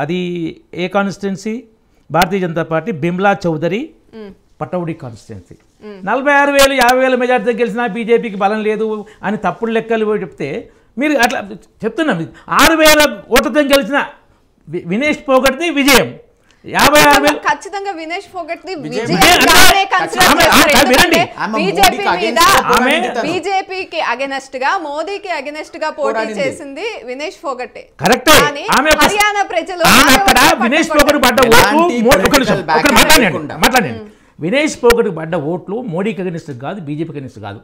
అది ఏ constituency? Bharatiya Janata party Bimla Chowdary Pataudi constituency. 46,000 50,000 మెజార్టీతో గెలిచినా బీజేపీకి బలం లేదు అని తప్పుడు లెక్కలు చెప్తే మీరు అట్లా చెప్తున్నాం. 6,000 ఓట్లతో గెలిచిన వినేష్ పోగట్ది విజయం. 56,000 ఖచ్చితంగా వినేష్ ఫోగట్ది బీజేపీకి అగెనెస్ట్ గా మోదీకి అగెనెస్ట్ గా పోటీ చేసింది వినేష్ ఫోగట్టే. కరెక్టే. హర్యానా ప్రజలు వినేష్ పోగట్ పడ్డ ఓట్లు మాట్లాడండి. వినేష్ పోగట్ పడ్డ ఓట్లు మోడీకి అగెనిస్ట్ కాదు, బీజేపీకి అగెనిస్ట్ కాదు.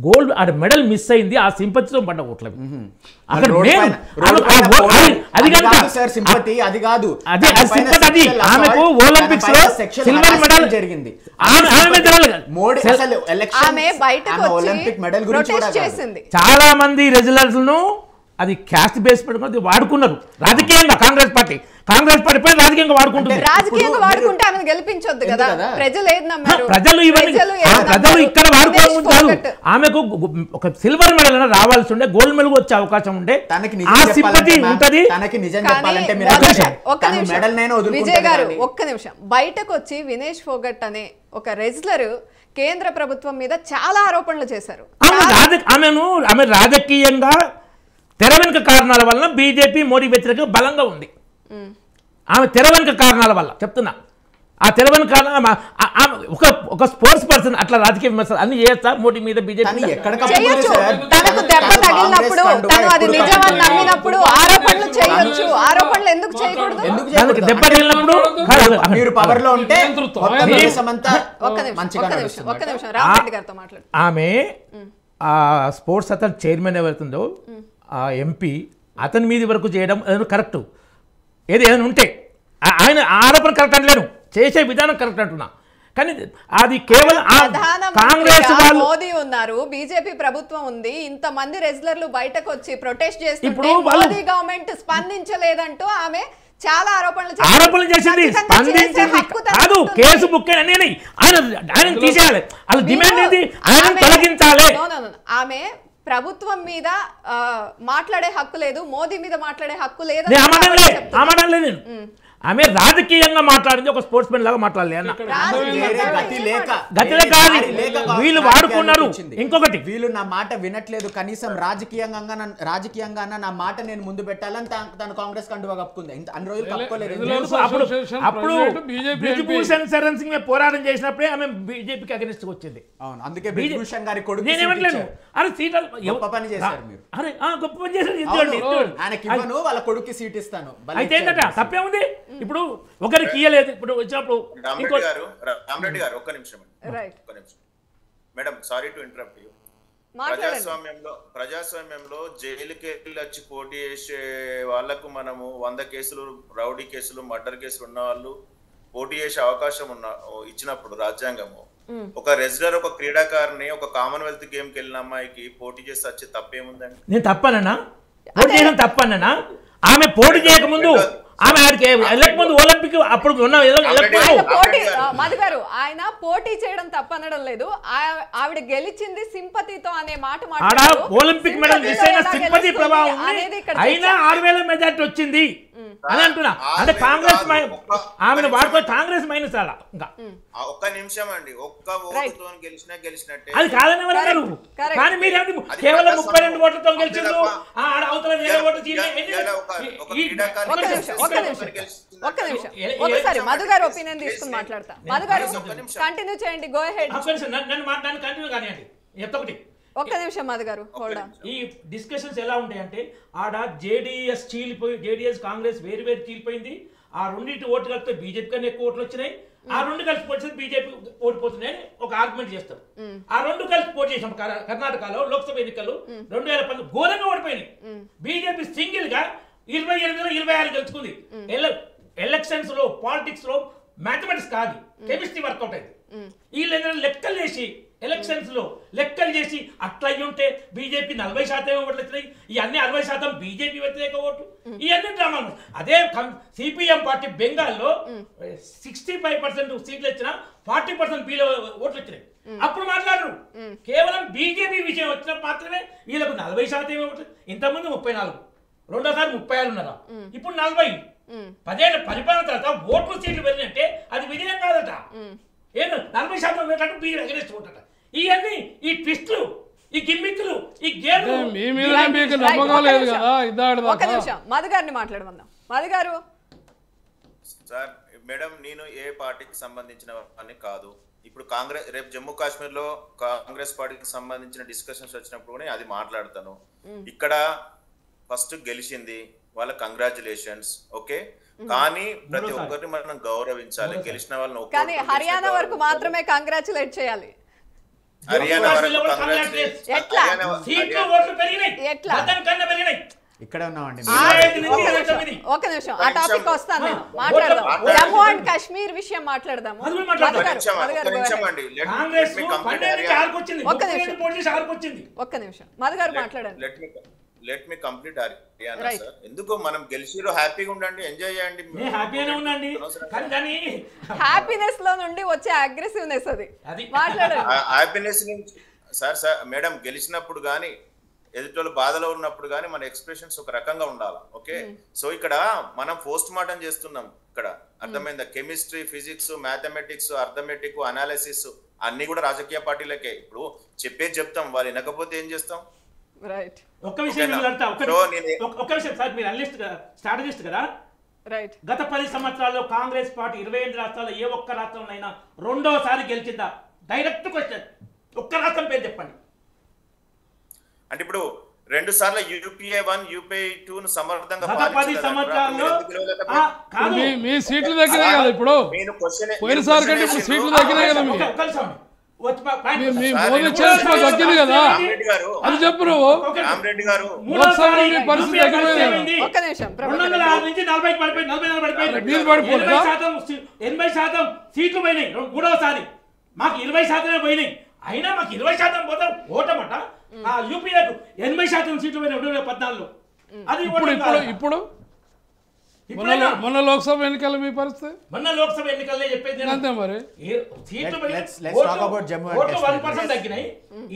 గోల్డ్ ఆ మెడల్ మిస్ అయింది, ఆ సింపతితో పడ్డ ఓట్లు అక్కడ ఆమెకు ఒలింపిక్స్ లో సిల్వర్ మెడల్ జరిగింది. చాలా మంది రెజ్యులర్స్ అది క్యాస్ట్ బేస్ పెట్టుకుని వాడుకున్నారు రాజకీయంగా. కాంగ్రెస్ పార్టీ పై రాజకీయంగా వాడుకుంటుంది. గెలిపించొద్దు కదా ప్రజలు ఇక్కడ వాడుకోవడం కాదు. ఆమెకు ఒక సిల్వర్ మెడల్ రావాల్సి ఉండే, గోల్డ్ మెడల్ వచ్చే అవకాశం ఉండే, ఆ సింపతి ఉంటది. విజయ్ గారు ఒక్క నిమిషం, బయటకు వచ్చి వినేష్ ఫోగట్ అనే ఒక రెజ్లర్ కేంద్ర ప్రభుత్వం మీద చాలా ఆరోపణలు చేశారు. ఆమె రాజకీయంగా తెర వెనుక కారణాల వల్ల బీజేపీ మోడీ వ్యతిరేకంగా బలంగా ఉంది. ఆమె తెర వెనుక కారణాల వల్ల చెప్తున్నా. ఆ తెర వెనుక కారణం ఒక స్పోర్ట్స్ పర్సన్ అట్లా రాజకీయ విమర్శలు అన్ని చేస్తా మోడీ మీద బీజేపీ తనకు దెబ్బ తగిలినప్పుడు తను అది నిజమని నమ్మినప్పుడు ఆరోపణలు చేయొచ్చు. ఆరోపణలు ఎందుకు చేయకూడదు? దెబ్బ తగిలినప్పుడు ఆమె ఆ స్పోర్ట్స్ అతను చైర్మన్ ఎవరుతుందో ఆ ఎంపీ అతని మీద వరకు చేయడం కరెక్ట్. ఏదైనా ఉంటే ఆయన ఆరోపణ కరెక్ట్ అంటలేను, చేసే విధానం కరెక్ట్ అంటున్నా. కానీ అది కేవలం కాంగ్రెస్ వాళ్ళు మోదీ ఉన్నారు, బీజేపీ ప్రభుత్వం ఉంది, ఇంతమంది రెజ్లర్లు బయటకు వచ్చి ప్రొటెస్ట్ చేస్తుంటే మోదీ గవర్నమెంట్ స్పందించలేదంటూ ఆమె చాలా ఆరోపణలు చేసింది. స్పందించింది కాదు, కేసు బుక్ అని ఆయన తీసేయాలి. అలా డిమాండ్ ఏంటి? ఆయన తొలగించాలి. ఆమె ప్రభుత్వం మీద మాట్లాడే హక్కు లేదు, మోదీ మీద మాట్లాడే హక్కు లేదు. ఆమె రాజకీయంగా మాట్లాడింది, ఒక స్పోర్ట్స్ మెన్ లాగా మాట్లాడలేదు. వీళ్ళు వాడుకున్నారు. ఇంకొకటి, వీళ్ళు నా మాట వినట్లేదు, కనీసం రాజకీయంగా నా మాట నేను ముందు పెట్టాలని తను కాంగ్రెస్ కండువా కప్పుకుంది. అన్ని రోజులు కప్పుకోలేదు. అప్పుడు బ్రిజ్భూషణ్ శరణ్ సింగ్ పోరాటం చేసినప్పుడే ఆమె బీజేపీకి అగెనిస్ట్ వచ్చింది. అవును, అందుకే బ్రిజ్భూషణ్ గారి కొడుకు గొప్ప పని చేశారు మీరు. గొప్ప పని చేశారు. ఆయనకి ఇవ్వను, వాళ్ళ కొడుకు సీట్ ఇస్తాను. అయితే తప్పేముంది? ఇప్పుడు ఒకరికి ఇయ్యలేదు, ఇప్పుడు వచ్చినప్పుడు రామరెడ్డి గారు ఒక్క నిమిషం madam, sorry to interrupt you. ప్రజాస్వామ్యంలో జైలుకి వెళ్ళి వచ్చి పోటీ చేసే వాళ్లకు మనము 100 కేసులు, రౌడీ కేసులు, మర్డర్ కేసులు ఉన్న వాళ్ళు పోటీ చేసే అవకాశం ఇచ్చినప్పుడు రాజ్యాంగము, ఒక రెజ్లర్, ఒక క్రీడాకారిని ఒక కామన్వెల్త్ గేమ్ కి వెళ్ళిన అమ్మాయికి పోటీ చేసి వచ్చే తప్పేముందండి? నేను తప్పనన్నా, పోటీ చేయడం తప్పనన్నా. ఆమె పోటీ చేయకముందు ఆమె ముందు ఒలింపిక్ అప్పుడు మధు గారు ఆయన పోటీ చేయడం తప్పనడం లేదు, ఆవిడ గెలిచింది సింపతితో అనే మాట ఒలింపిక్ మెడల్ మిస్ అయిన సింపతి ప్రభావం అయినా 6,000 మెజార్టీ వచ్చింది అని అంటున్నా. అంటే కాంగ్రెస్ ఆమెను వాడుకో, కాంగ్రెస్ మైనస్ అలా ఇంకా ఒక్క నిమిషం అండి, ఒక్క ఓటుతో గెలిచినట్టే అది కాదని ఎవరు అన్నారు? కానీ మీరు కేవలం 32 ఓట్లతో గెలిచిండ్రు. ఒకసారి మధు గారు ఒపీనియన్ తీసుకుని మాట్లాడతా. మధు గారు కంటిన్యూ చేయండి, గో అహెడ్. ఒక్క నిమిషం మధు గారు హోల్డ్ ఆన్. ఈ డిస్కషన్స్ ఎలా ఉంటాయంటే ఆడ జేడీఎస్ చీలిపోయి, జేడీఎస్ కాంగ్రెస్ వేరు చీలిపోయింది. ఆ రెండింటి ఓట్లు కలిపితే బీజేపీ కన్నా ఎక్కువ ఓట్లు వచ్చినాయి, ఆ రెండు కలిసి పోటీ బీజేపీ ఓడిపోతున్నాయని ఒక ఆర్గ్యుమెంట్ చేస్తారు. ఆ రెండు కలిసి పోటీ చేసాం కర్ణాటకలో లోక్సభ ఎన్నికలు 2010 ఘోరంగా ఓడిపోయినాయి. బీజేపీ సింగిల్ గా 28లో 26 గెలుచుకుంది. ఎలక్షన్స్ లో, పాలిటిక్స్ లో మ్యాథమెటిక్స్ కాదు, కెమిస్ట్రీ వర్కౌట్ అయింది. వీళ్ళు లెక్కలు చేసి ఎలక్షన్స్ లో లెక్కలు చేసి అట్లా అయ్యి ఉంటే బీజేపీ 40% ఓట్లు వచ్చినాయి, ఇవన్నీ 60% బీజేపీ వ్యతిరేక ఓట్లు, ఇవన్నీ డ్రామాలు. అదే సిపిఎం పార్టీ బెంగాల్లో 65% సీట్లు వచ్చినా 40% బీలో ఓట్లు వచ్చినాయి. అప్పుడు మాట్లాడరు, కేవలం బీజేపీ విషయం వచ్చినప్పుడు మాత్రమే వీళ్ళకు 40% ఓట్లు. ఇంతకుముందు 34, రెండోసారి 36 ఉన్నారా, ఇప్పుడు 40. 10 ఏళ్ల పరిపాలన తర్వాత ఓట్లు సీట్లు పెరిగినట్టే అది విజయం కాదట. ఏదో 40% ఉన్నట్టు బీజేపీ అగెనిస్ట్ ఉంటట. ఇవన్నీ ఈ ట్విస్టులు, ఈ గిమ్మిక్లు, ఈ గేమ్లు మీ మీద మీకు నమ్మకం లేదు కదా. ఒక నిమిషం మధు గారిని మాట్లాడమందాం. మధు గారు. సార్ మేడం, నేను ఏ పార్టీకి సంబంధించిన అని కాదు. ఇప్పుడు కాంగ్రెస్ రేపు జమ్మూ కాశ్మీర్ లో కాంగ్రెస్ పార్టీకి సంబంధించిన డిస్కషన్స్ వచ్చినప్పుడు కూడా అది మాట్లాడతాను. ఇక్కడ ఫస్ట్ గెలిచింది వాళ్ళ కంగ్రాచులేషన్స్, ఓకే. కానీ ప్రతి ఒక్కరిని మనం గౌరవించాలి. గెలిచిన వాళ్ళని కానీ హర్యానా వరకు మాత్రమే కంగ్రాచులేట్ చేయాలి. హర్యానా వరకు ఇక్కడే ఉన్నామండి. ఒక నిమిషం ఆ టాపిక్ వస్తాను, నేను మాట్లాడదాం. జమ్మూ అండ్ కాశ్మీర్ విషయం మాట్లాడదాము. ఒక్క నిమిషం మధు గారు మాట్లాడండి. Let me complete Haryana sir. ఎందుకు మనం గెలిచిరో హ్యాపీగా ఉండండి, ఎంజాయ్ చేయండి. హ్యాపీనెస్ లో నుండి వచ్చే అగ్రెసివ్నెస్ అది మాట్లాడండి. హ్యాపీనెస్ నుంచి సార్ మేడం గెలిచినప్పుడు గానీ ఎదుటోళ్ళు బాధలో ఉన్నప్పుడు కానీ మన ఎక్స్ప్రెషన్స్ ఒక రకంగా ఉండాలి, ఓకే. సో ఇక్కడ మనం పోస్ట్ మార్టం చేస్తున్నాం. ఇక్కడ అర్థమైందా? Chemistry, physics, mathematics, arithmetic, analysis అన్ని కూడా రాజకీయ పార్టీలకే. ఇప్పుడు చెప్పేది చెప్తాం, వాళ్ళు వినకపోతే ఏం చేస్తాం? ఒక్క విషయం సార్, మీరు అనలిస్ట్ స్ట్రాటజిస్ట్ కదా. గత 10 సంవత్సరాల్లో కాంగ్రెస్ పార్టీ 28 రాష్ట్రాల్లో ఏ ఒక్క రాష్ట్రంలో రెండోసారి గెలిచిందా? Direct question. ఒక్క రాష్ట్రం పేరు చెప్పండి. అంటే ఇప్పుడు 2 సార్లు UPA 1 UPA 2 ను సమర్థంగా మీ సీట్లు దగ్గరే కదా ఇప్పుడు. పోయినసారి కంటే ఇప్పుడు సీట్లు దగ్గరే కదా. దక్కింది కదా, అది చెప్పు నువ్వు. పరిస్థితి తగ్గిపోయింది. 80% సీట్లు పోయినాయి మూడవసారి. మాకు 20% పోయినాయి. అయినా మాకు 20% పోతాం ఓటమట. యూపీఏకు 80% సీట్లు పోయినాయి 2014లో. అది ఇప్పుడు మొన్న లోక్సభ ఎన్నికల మీ పరిస్థితి. మొన్న లోక్సభ ఎన్నికల్లో చెప్పేది అంతే మరి. సీట్లు 1% తగ్గినాయి,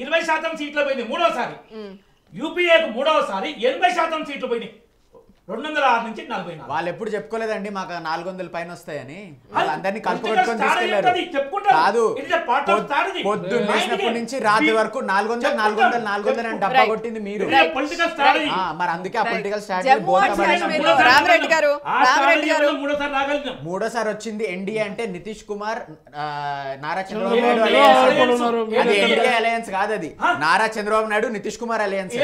20% సీట్లు పోయినాయి మూడోసారి. యూపీఏకు మూడవసారి 80% సీట్లు పోయినాయి. 206 నుంచి 44. వాళ్ళు ఎప్పుడు చెప్పుకోలేదండి మాకు 400 పైన వస్తాయని. వాళ్ళందరినీ కలుపుకొట్టుకొని తీసుకెళ్లారు. కాదు, పొద్దున్న లేచినప్పటి నుంచి రాత్రి వరకు 400 అని డబ్బా కొట్టింది మీరు. మరి అందుకే ఆ పొలిటికల్ స్ట్రాటజీ మూడోసారి వచ్చింది. ఎన్డీఏ అంటే నితీష్ కుమార్, నారా చంద్రబాబు నాయుడు అలయన్స్. అది ఎన్డీఏ అలయన్స్ కాదు, అది నారా చంద్రబాబు నాయుడు నితీష్ కుమార్ అలయన్స్.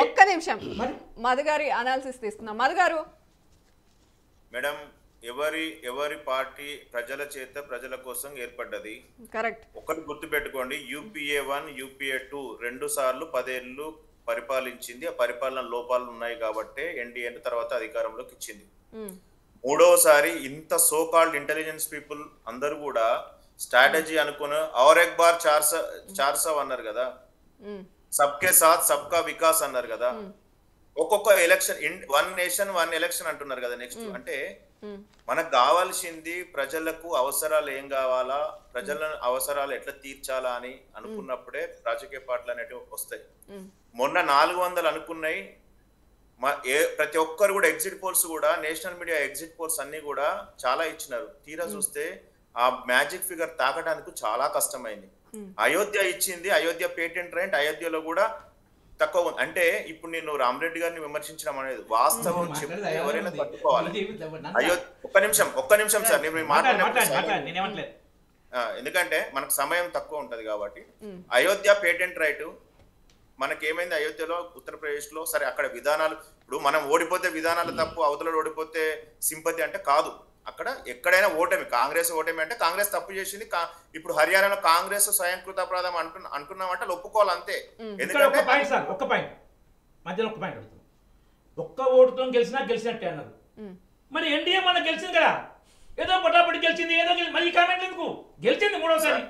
ఒక్క నిమిషం మధు గారి అనాలిసిస్ తీసుకుందాం. మధు గారు. మేడం, ఎవరి పార్టీ ప్రజల చేత ప్రజల కోసం ఏర్పడ్డది. కరెక్ట్. ఒకటి గుర్తు పెట్టుకోండి, UPA 1 UPA 2 2 సార్లు 10 ఏళ్ళు పరిపాలించింది. ఆ పరిపాలన లోపాలు ఉన్నాయి కాబట్టి ఎన్డీఏ తర్వాత అధికారంలోకి ఇచ్చింది. మూడోసారి ఇంత సోకాల్డ్ ఇంటెలిజెన్స్ పీపుల్ అందరూ కూడా స్ట్రాటజీ అనుకుని ఔర్ ఎక్ బార్ 400 అన్నారు కదా, సబ్కే సాత్ సబ్కా వికాస్ అన్నారు కదా. ఒక్కొక్క ఎలక్షన్ 1 నేషన్ 1 ఎలక్షన్ అంటున్నారు కదా. నెక్స్ట్ అంటే మనకు కావాల్సింది ప్రజలకు అవసరాలు ఏం కావాలా, ప్రజల అవసరాలు ఎట్లా తీర్చాలా అని అనుకున్నప్పుడే రాజకీయ పార్టీలు అనేటివి వస్తాయి. మొన్న 400 అనుకున్నాయి. ప్రతి ఒక్కరు కూడా ఎగ్జిట్ పోల్స్ కూడా, నేషనల్ మీడియా ఎగ్జిట్ పోల్స్ అన్ని కూడా చాలా ఇచ్చినారు. తీరా చూస్తే ఆ మ్యాజిక్ ఫిగర్ తాకడానికి చాలా కష్టమైంది. అయోధ్య ఇచ్చింది, అయోధ్య పేటెంట్ రైట్ అయోధ్యలో కూడా తక్కువ ఉంది. అంటే ఇప్పుడు నేను రామరెడ్డి గారిని విమర్శించడం అనేది వాస్తవం చెప్తే ఎవరైనా తట్టుకోవాలి. ఒక్క నిమిషం సార్, నేను మాట్లాడే, ఎందుకంటే మనకు సమయం తక్కువ ఉంటది కాబట్టి. అయోధ్య పేటెంట్ రైట్ మనకేమైంది? అయోధ్యలో ఉత్తరప్రదేశ్ లో సరే అక్కడ విధానాలు, ఇప్పుడు మనం ఓడిపోతే విధానాలు తప్పు, అవతల ఓడిపోతే సింపతి అంటే కాదు. అక్కడ ఎక్కడైనా ఓటమి, కాంగ్రెస్ ఓటమి అంటే కాంగ్రెస్ తప్పు చేసింది. ఇప్పుడు హర్యానాలో కాంగ్రెస్ స్వయంకృత అపరాధం అంటున్నామంటే ఒప్పుకోవాలి అంతే. ఎందుకంటే ఒక్క పాయింట్ మధ్యలో ఒక్క పాయింట్ అడుగుతాం. ఒక్క ఓటుతో గెలిచినట్టే అన్నారు. మరి ఎన్డీఏ మన గెలిచింది కదా, ఏదో పటాపటి గెలిచింది, ఏదో మరి ఈ కామెంట్ ఎందుకు? గెలిచింది మూడోసారి.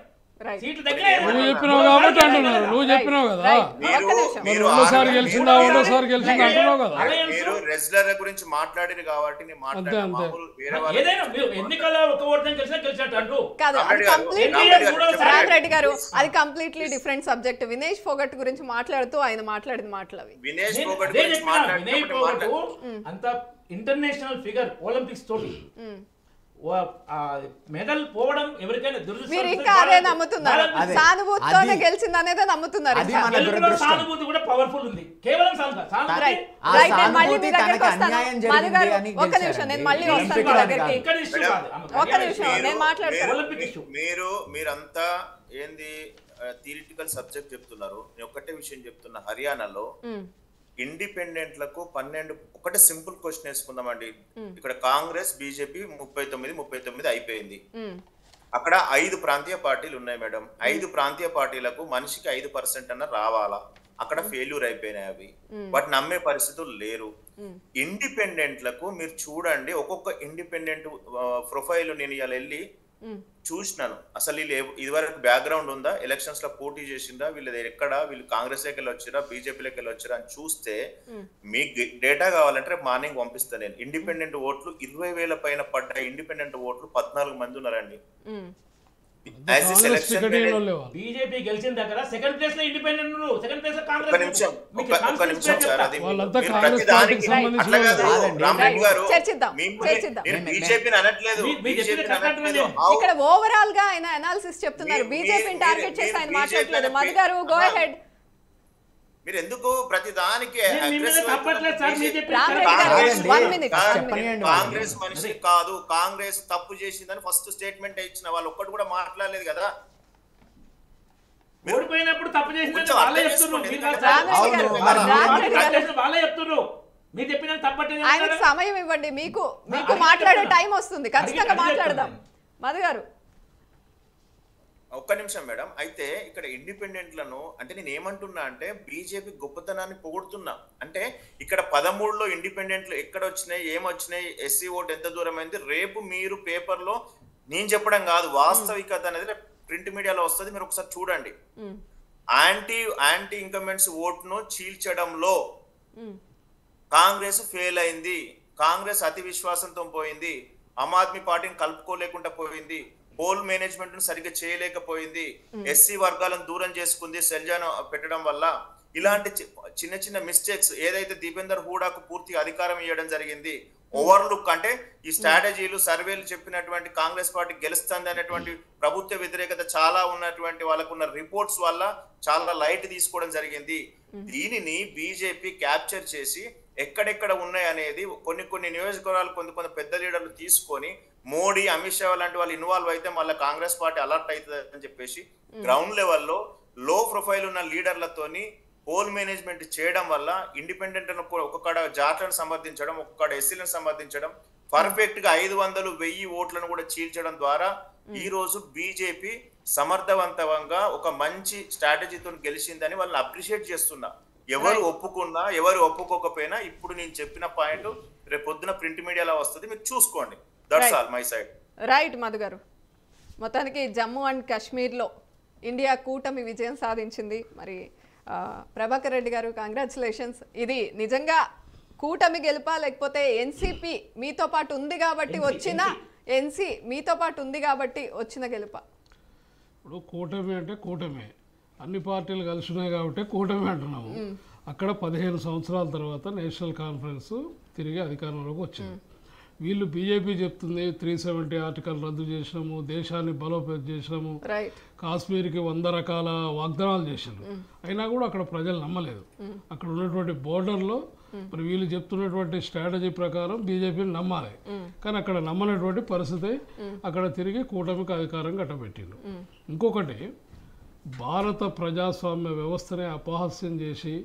సీట్లు నువ్వు చెప్పినావు కాబట్టి అంటున్నారు. నువ్వు చెప్పినావు కదా, రెండోసారి గెలిచిందా అంటున్నావు కదా. రెజ్లర్ గురించి మాట్లాడారు కాబట్టి నేను మాట్లాడాను. మామూలు వేరే వాళ్ళు ఏదైనా ఎన్నికల్లో ఒక ఓటుని గెలిచినట్టు అంటూ కాదు, అది రామ్ రెడ్డి గారు అది completely different subject. Vinesh Phogat గురించి మాట్లాడుతూ ఆయన మాట్లాడింది మాటలవి. వినేష్ ఫోగట్ గురించి మాట్లాడుతూ అంత ఇంటర్నేషనల్ ఫిగర్ ఒలింపిక్స్ తోటి మెడల్ పోవడం ఎవరికైనా మీరు ఇంకా అదే నమ్ముతున్నారు, సానుభూతితోనే గెలిచింది అనేది నమ్ముతున్నారు. సానుభూతి కూడా పవర్ఫుల్ ఉంది. కేవలం ఒక్క నిమిషం, నేను మళ్ళీ వస్తాను మీ దగ్గరికి. ఒక్క నిమిషం, నేను మాట్లాడతాను. మీరంతా ఏంది థియరిటికల్ సబ్జెక్ట్ చెప్తున్నారు. నేను ఒక్కటే విషయం చెప్తున్నా, హర్యానాలో ఇండిపెండెంట్లకు 12 ఒకటే సింపుల్ క్వశ్చన్ వేసుకుందామండి. ఇక్కడ కాంగ్రెస్ బీజేపీ 39 అయిపోయింది. అక్కడ 5 ప్రాంతీయ పార్టీలు ఉన్నాయి మేడం. 5 ప్రాంతీయ పార్టీలకు మనిషికి 5% అన్న రావాలా, అక్కడ ఫెయిల్యూర్ అయిపోయినాయి అవి. వాటి నమ్మే పరిస్థితులు లేరు. ఇండిపెండెంట్లకు మీరు చూడండి, ఒక్కొక్క ఇండిపెండెంట్ ప్రొఫైల్ నేను ఇలా వెళ్ళి చూసినాను. అసలు వీళ్ళు ఇదివరకు బ్యాక్గ్రౌండ్ ఉందా, ఎలక్షన్స్ లో పోటీ చేసిందా, వీళ్ళు ఎక్కడ, వీళ్ళు కాంగ్రెస్ లోకి వెళ్ళి వచ్చారా, బీజేపీలోకి వెళ్ళి వచ్చారా అని చూస్తే మీకు డేటా కావాలంటే మార్నింగ్ పంపిస్తాను నేను. ఇండిపెండెంట్ ఓట్లు 20,000 పైన పడ్డ ఇండిపెండెంట్ ఓట్లు 14 మంది ఉన్నారండి. బీజేపీ గెలిచిన దగ్గర సెకండ్ ప్లేస్ లో ఇండిపెండెంట్, సెకండ్ ప్లేస్ లో కాంగ్రెస్. ఒక్క నిమిషం సార్, అది బీజేపీని అనట్లేదు. ఇక్కడ ఓవరాల్ గా ఆయన అనాలిసిస్ చెప్తున్నారు, బీజేపీని టార్గెట్ చేసి ఆయన మాట్లాడలేదు. మధు గారు గో అహెడ్. మీరు ఎందుకు ప్రతి దానికి కాంగ్రెస్ మనిషి కాదు, కాంగ్రెస్ తప్పు చేసిందని ఫస్ట్ స్టేట్మెంట్ ఇచ్చిన వాళ్ళు ఒక్కటి కూడా మాట్లాడలేదు కదా. ఓడిపోయినప్పుడు తప్పు చేసిందని వాళ్ళే చెప్తున్నారు. మీరు చెప్పిన తప్పట్లేదు. ఆయనకు సమయం ఇవ్వండి, మీకు మాట్లాడే టైం వస్తుంది, ఖచ్చితంగా మాట్లాడదాం. మధు గారు ఒక్క నిమిషం మేడం. అయితే ఇక్కడ ఇండిపెండెంట్లను అంటే నేను ఏమంటున్నా అంటే బీజేపీ గొప్పతనాన్ని పొగుడుతున్నా. అంటే ఇక్కడ 13లో ఇండిపెండెంట్లు ఎక్కడ వచ్చినాయి, ఏమొచ్చినాయి, ఎస్సీ ఓటు ఎంత దూరం అయింది, రేపు మీరు పేపర్లో నేను చెప్పడం కాదు, వాస్తవికత అనేది ప్రింట్ మీడియాలో వస్తుంది, మీరు ఒకసారి చూడండి. యాంటీ ఇన్కంబెంట్స్ ఓటును చీల్చడంలో కాంగ్రెస్ ఫెయిల్ అయింది, కాంగ్రెస్ అతి విశ్వాసంతో పోయింది, ఆమ్ ఆద్మీ పార్టీని కలుపుకోలేకుండా పోయింది, పోల్ మేనేజ్మెంట్ ను సరిగ్గా చేయలేకపోయింది, ఎస్సీ వర్గాలను దూరం చేసుకుంది సెల్జాను పెట్టడం వల్ల. ఇలాంటి చిన్న చిన్న మిస్టేక్స్ ఏదైతే దీపేందర్ హూడాకు పూర్తిగా అధికారం ఇవ్వడం జరిగింది, ఓవర్లుక్ అంటే ఈ స్ట్రాటజీలు సర్వేలు చెప్పినటువంటి కాంగ్రెస్ పార్టీ గెలుస్తుంది అనేటువంటి ప్రభుత్వ వ్యతిరేకత చాలా ఉన్నటువంటి వాళ్ళకున్న రిపోర్ట్స్ వల్ల చాలా లైట్ తీసుకోవడం జరిగింది. దీనిని బీజేపీ క్యాప్చర్ చేసి ఎక్కడెక్కడ ఉన్నాయి అనేది కొన్ని నియోజకవర్గాలు కొంత పెద్ద లీడర్లు తీసుకొని మోడీ, అమిత్ షా లాంటి వాళ్ళు ఇన్వాల్వ్ అయితే మళ్ళీ కాంగ్రెస్ పార్టీ అలర్ట్ అవుతుంది అని చెప్పేసి గ్రౌండ్ లెవెల్లో లో ప్రొఫైల్ ఉన్న లీడర్లతోని పోల్ మేనేజ్మెంట్ చేయడం వల్ల ఇండిపెండెంట్ ఒక్కొక్కడ జాట్లను సమర్థించడం, ఒక్కొక్కడ ఎస్సీలను సమర్థించడం, పర్ఫెక్ట్ గా 500,000 ఓట్లను కూడా చీల్చడం ద్వారా ఈ రోజు బీజేపీ సమర్థవంతంగా ఒక మంచి స్ట్రాటజీతో గెలిచిందని వాళ్ళని అప్రిషియేట్ చేస్తున్నా. ఎవరు ఒప్పుకున్నా ఎవరు ఒప్పుకోకపోయినా ఇప్పుడు నేను చెప్పిన పాయింట్ రేపు పొద్దున ప్రింట్ మీడియాలో వస్తుంది, మీరు చూసుకోండి. That's all my side. Right Madhu గారు, మొత్తానికి జమ్మూ అండ్ కాశ్మీర్లో ఇండియా కూటమి విజయం సాధించింది. మరి ప్రభాకర్ రెడ్డి గారు కంగ్రాచులేషన్స్. ఇది నిజంగా కూటమి గెలుపా లేకపోతే ఎన్సీపీ మీతో పాటు ఉంది కాబట్టి వచ్చిన మీతో పాటు ఉంది కాబట్టి వచ్చిన గెలుపా? ఇప్పుడు కూటమి అంటే కూటమే, అన్ని పార్టీలు కలిసి ఉన్నాయి కాబట్టి కూటమి అంటున్నాము. అక్కడ 15 సంవత్సరాల తర్వాత నేషనల్ కాన్ఫరెన్స్ తిరిగి అధికారంలోకి వచ్చింది. వీళ్ళు బీజేపీ చెప్తుంది 370 ఆర్టికల్ రద్దు చేసినాము, దేశాన్ని బలోపేతం చేసినాము, కాశ్మీర్కి 100 రకాల వాగ్దానాలు చేసినారు. అయినా కూడా అక్కడ ప్రజలు నమ్మలేదు. అక్కడ ఉన్నటువంటి బోర్డర్లో మరి వీళ్ళు చెప్తున్నటువంటి స్ట్రాటజీ ప్రకారం బీజేపీని నమ్మాలి, కానీ అక్కడ నమ్మనటువంటి పరిస్థితి. అక్కడ తిరిగి కూటమికి అధికారం కట్టబెట్టిండు. ఇంకొకటి, భారత ప్రజాస్వామ్య వ్యవస్థనే అపహాస్యం చేసి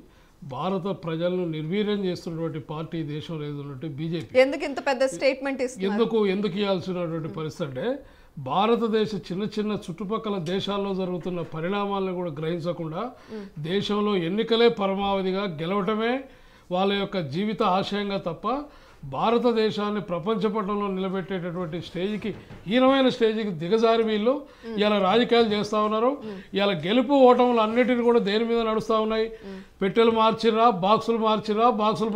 భారత ప్రజలను నిర్వీర్యం చేస్తున్నటువంటి పార్టీ దేశంలో ఏదన్నట్టు బీజేపీ. ఎందుకు ఇంత పెద్ద స్టేట్మెంట్ ఎందుకు ఇవ్వాల్సినటువంటి పరిస్థితి అంటే భారతదేశ చిన్న చుట్టుపక్కల దేశాల్లో జరుగుతున్న పరిణామాలను కూడా గ్రహించకుండా దేశంలో ఎన్నికలే పరమావధిగా గెలవటమే వాళ్ళ యొక్క జీవిత ఆశయంగా తప్ప భారతదేశాన్ని ప్రపంచ పటంలో నిలబెట్టేటటువంటి స్టేజ్కి హీనమైన స్టేజ్కి దిగజారి వీళ్ళు ఇలా రాజకీయాలు చేస్తూ ఉన్నారు. ఇలా గెలుపు ఓటములు అన్నిటిని కూడా దేని మీద నడుస్తూ ఉన్నాయి. పెట్టెలు మార్చిరా, బాక్సులు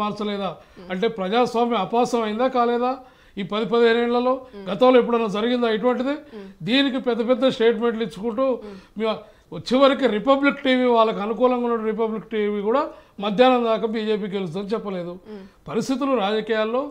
మార్చలేదా అంటే ప్రజాస్వామ్యం అపాసం అయిందా కాలేదా ఈ 10-15 ఏళ్లలో? గతంలో ఎప్పుడైనా జరిగిందా ఇటువంటిది? దీనికి పెద్ద పెద్ద స్టేట్మెంట్లు ఇచ్చుకుంటూ చివరికి రిపబ్లిక్ టీవీ వాళ్ళకి అనుకూలంగా ఉన్న రిపబ్లిక్ టీవీ కూడా మధ్యాహ్నం దాకా బీజేపీ గెలుస్తుందని చెప్పలేదు. పరిస్థితులు రాజకీయాల్లో